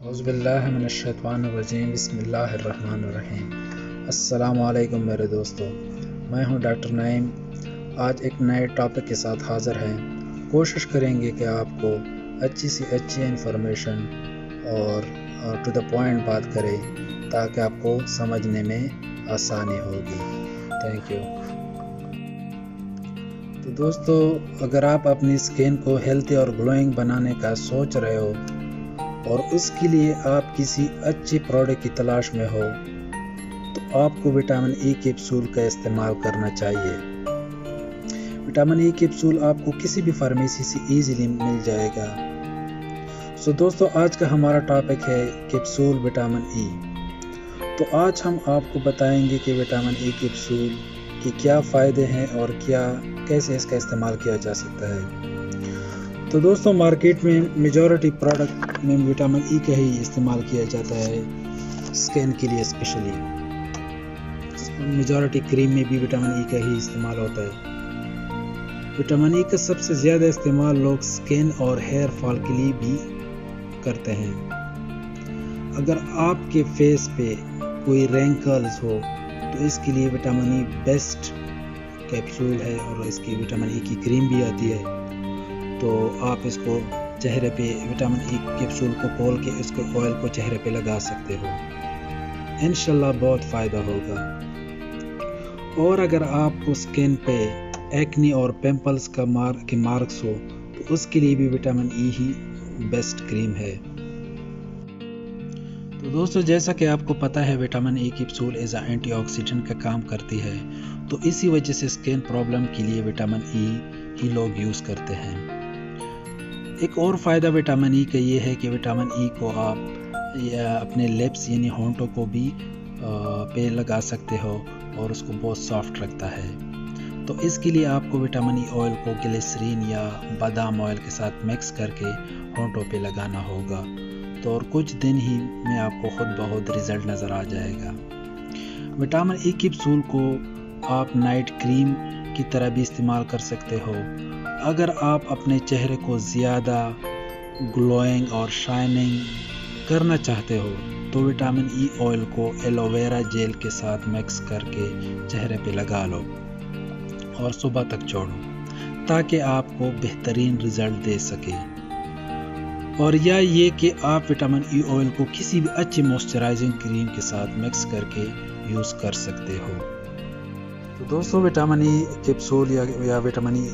اعوذ باللہ من الشیطان الرجیم، بسم اللہ الرحمن الرحیم۔ السلام علیکم میرے دوستو، میں ہوں ڈاکٹر نعیم۔ آج ایک نئے ٹاپک کے ساتھ حاضر ہیں۔ کوشش کریں گے کہ آپ کو اچھی سی اچھی انفارمیشن اور ٹو دا پوائنٹ بات کرے تاکہ آپ کو سمجھنے میں آسانی ہوگی۔ Thank you. تو دوستو، اگر آپ اپنی اسکن کو ہیلتھی اور گلوئنگ بنانے کا سوچ رہے ہو اور اس کے لیے آپ کسی اچھی پروڈکٹ کی تلاش میں ہو تو آپ کو وٹامن ای کیپسول کا استعمال کرنا چاہیے۔ وٹامن ای کیپسول آپ کو کسی بھی فارمیسی سے ایزیلی مل جائے گا۔ دوستو، آج کا ہمارا ٹاپک ہے کیپسول وٹامن ای۔ تو آج ہم آپ کو بتائیں گے کہ وٹامن ای کیپسول کے کیا فائدے ہیں اور کیسے اس کا استعمال کیا جا سکتا ہے۔ تو دوستو، مارکیٹ میں میجورٹی پروڈکٹ میں وٹامن ای کا ہی استعمال کیا جاتا ہے، اسکن کے لیے اسپیشلی۔ میجورٹی کریم میں بھی وٹامن ای کا ہی استعمال ہوتا ہے۔ وٹامن ای کا سب سے زیادہ استعمال لوگ اسکن اور ہیئر فال کے لیے بھی کرتے ہیں۔ اگر آپ کے فیس پہ کوئی رینکلز ہو تو اس کے لیے وٹامن ای بیسٹ کیپسول ہے، اور اس کی وٹامن ای کی کریم بھی آتی ہے۔ تو آپ اس کو چہرے پہ وٹامن ای کیپسول کو کھول کے اس کو آئل کو چہرے پہ لگا سکتے ہو، انشاءاللہ بہت فائدہ ہوگا۔ اور اگر آپ کو اسکن پہ ایکنی اور پمپلز کے مارکس ہو تو اس کے لیے بھی وٹامن ای ہی بیسٹ کریم ہے۔ تو دوستو، جیسا کہ آپ کو پتہ ہے، vitamin E capsule as a anti oxidant کا کام کرتی ہے، تو اسی وجہ سے اسکن پرابلم کے لیے وٹامن ای ہی لوگ یوز کرتے ہیں۔ ایک اور فائدہ وٹامن ای کا یہ ہے کہ وٹامن ای کو آپ اپنے لپس یعنی ہونٹوں کو بھی پہ لگا سکتے ہو اور اس کو بہت سافٹ رکھتا ہے۔ تو اس کے لیے آپ کو وٹامن ای آئل کو گلیسرین یا بادام آئل کے ساتھ مکس کر کے ہونٹوں پہ لگانا ہوگا، تو اور کچھ دن ہی میں آپ کو خود بخود رزلٹ نظر آ جائے گا۔ وٹامن ای کیپسول کو آپ نائٹ کریم کی طرح بھی استعمال کر سکتے ہو۔ اگر آپ اپنے چہرے کو زیادہ گلوئنگ اور شائننگ کرنا چاہتے ہو تو وٹامن ای آئل کو ایلو ویرا جیل کے ساتھ مکس کر کے چہرے پہ لگا لو اور صبح تک چھوڑو تاکہ آپ کو بہترین رزلٹ دے سکے۔ اور یا یہ کہ آپ وٹامن ای آئل کو کسی بھی اچھی موئسچرائزنگ کریم کے ساتھ مکس کر کے یوز کر سکتے ہو۔ تو دوستو، وٹامن ای کیپسول یا وٹامن ای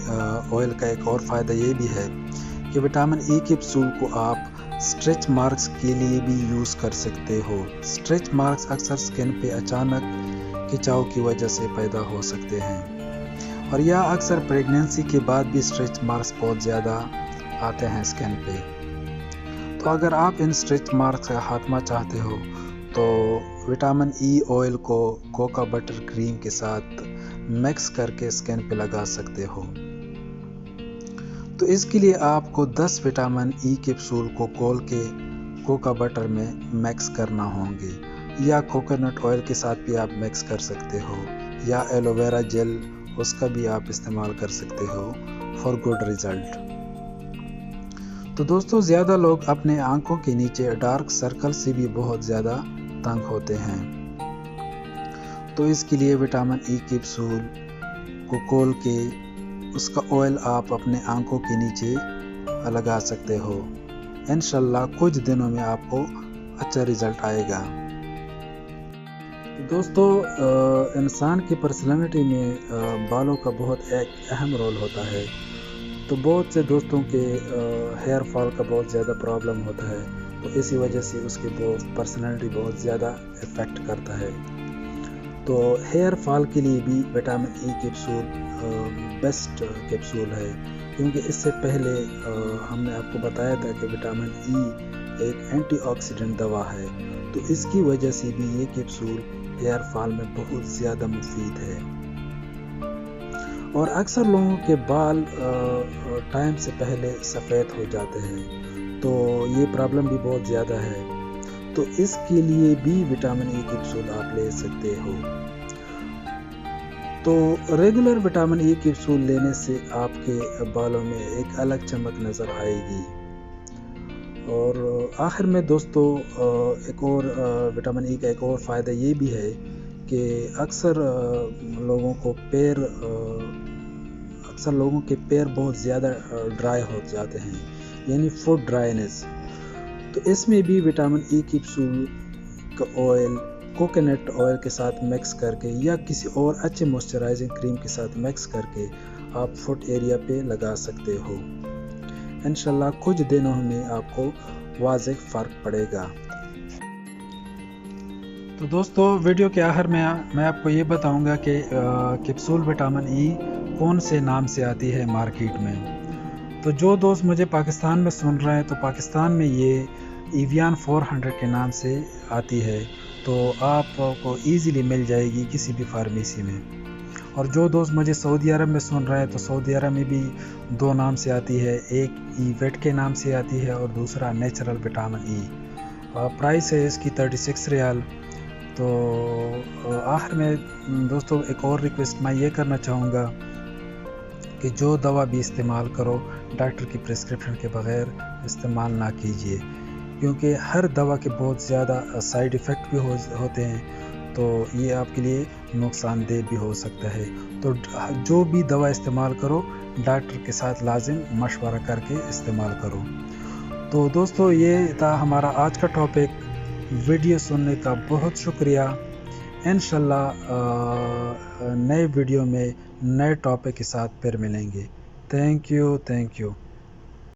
آئل کا ایک اور فائدہ یہ بھی ہے کہ وٹامن ای کیپسول کو آپ اسٹریچ مارکس کے لیے بھی یوز کر سکتے ہو۔ اسٹریچ مارکس اکثر اسکن پہ اچانک کھچاؤ کی وجہ سے پیدا ہو سکتے ہیں، اور یا اکثر پریگنینسی کے بعد بھی اسٹریچ مارکس بہت زیادہ آتے ہیں اسکن پہ۔ تو اگر آپ ان اسٹریچ مارکس کا خاتمہ چاہتے ہو تو وٹامن ای آئل کو کوکا بٹر کریم کے ساتھ مکس کر کے اسکن پہ لگا سکتے ہو۔ تو اس کے لیے آپ کو 10 وٹامن ای کیپسول کو کھول کے کوکا بٹر میں مکس کرنا ہوں گے، یا کوکونٹ آئل کے ساتھ بھی آپ مکس کر سکتے ہو، یا ایلو ویرا جیل اس کا بھی آپ استعمال کر سکتے ہو فار گڈ ریزلٹ۔ تو دوستو، زیادہ لوگ اپنے آنکھوں کے نیچے ڈارک سرکل سے بھی بہت زیادہ تنگ ہوتے ہیں، تو اس کے لیے وٹامن ای کیپسول کو کھول کے اس کا آئل آپ اپنے آنکھوں کے نیچے لگا سکتے ہو۔ انشاءاللہ کچھ دنوں میں آپ کو اچھا رزلٹ آئے گا۔ دوستو، انسان کی پرسنالٹی میں بالوں کا بہت ایک اہم رول ہوتا ہے۔ تو بہت سے دوستوں کے ہیئر فال کا بہت زیادہ پرابلم ہوتا ہے، تو اسی وجہ سے اس کی پرسنالٹی بہت زیادہ افیکٹ کرتا ہے۔ تو ہیئر فال کے لیے بھی vitamin E capsule best capsule ہے، کیونکہ اس سے پہلے ہم نے آپ کو بتایا تھا کہ وٹامن ای ایک اینٹی آکسیڈنٹ دوا ہے، تو اس کی وجہ سے بھی یہ کیپسول ہیئر فال میں بہت زیادہ مفید ہے۔ اور اکثر لوگوں کے بال ٹائم سے پہلے سفید ہو جاتے ہیں، تو یہ پرابلم بھی بہت زیادہ ہے، تو اس کے لیے بھی وٹامن ای کیپسول آپ لے سکتے ہو۔ تو ریگولر وٹامن ای کیپسول لینے سے آپ کے بالوں میں ایک الگ چمک نظر آئے گی، اور آخر میں دوستو ایک اور وٹامن ای کا ایک اور فائدہ یہ بھی ہے کہ اکثر لوگوں کے پیر بہت زیادہ ڈرائی ہو جاتے ہیں، یعنی فوٹ ڈرائنس. تو اس میں بھی وٹامن ای کیپسول کا آئل کوکونٹ آئل کے ساتھ مکس کر کے یا کسی اور اچھے موئسچرائزنگ کریم کے ساتھ مکس کر کے آپ فٹ ایریا پہ لگا سکتے ہو. انشاءاللہ کچھ دنوں میں آپ کو واضح فرق پڑے گا. تو دوستو ویڈیو کے آخر میں آپ کو یہ بتاؤں گا کہ کیپسول وٹامن ای کون سے نام سے آتی ہے مارکیٹ میں. تو جو دوست مجھے پاکستان میں سن رہے ہیں تو پاکستان میں یہ ایویان 400 کے نام سے آتی ہے، تو آپ کو ایزیلی مل جائے گی کسی بھی فارمیسی میں. اور جو دوست مجھے سعودی عرب میں سن رہے ہیں تو سعودی عرب میں بھی 2 نام سے آتی ہے، ایک ای ویٹ کے نام سے آتی ہے اور دوسرا نیچرل وٹامن ای. پرائس ہے اس کی 36 ریال. تو آخر میں دوستو ایک اور ریکویسٹ میں یہ کرنا چاہوں گا کہ جو دوا بھی استعمال کرو ڈاکٹر کی پرسکرپشن کے بغیر استعمال نہ کیجیے، کیونکہ ہر دوا کے بہت زیادہ سائیڈ ایفیکٹ بھی ہوتے ہیں، تو یہ آپ کے لیے نقصان دہ بھی ہو سکتا ہے. تو جو بھی دوا استعمال کرو ڈاکٹر کے ساتھ لازم مشورہ کر کے استعمال کرو. تو دوستو یہ تھا ہمارا آج کا ٹاپک. ویڈیو سننے کا بہت شکریہ. انشاءاللہ نئے ویڈیو میں نئے ٹاپک کے ساتھ پھر ملیں گے. Thank you.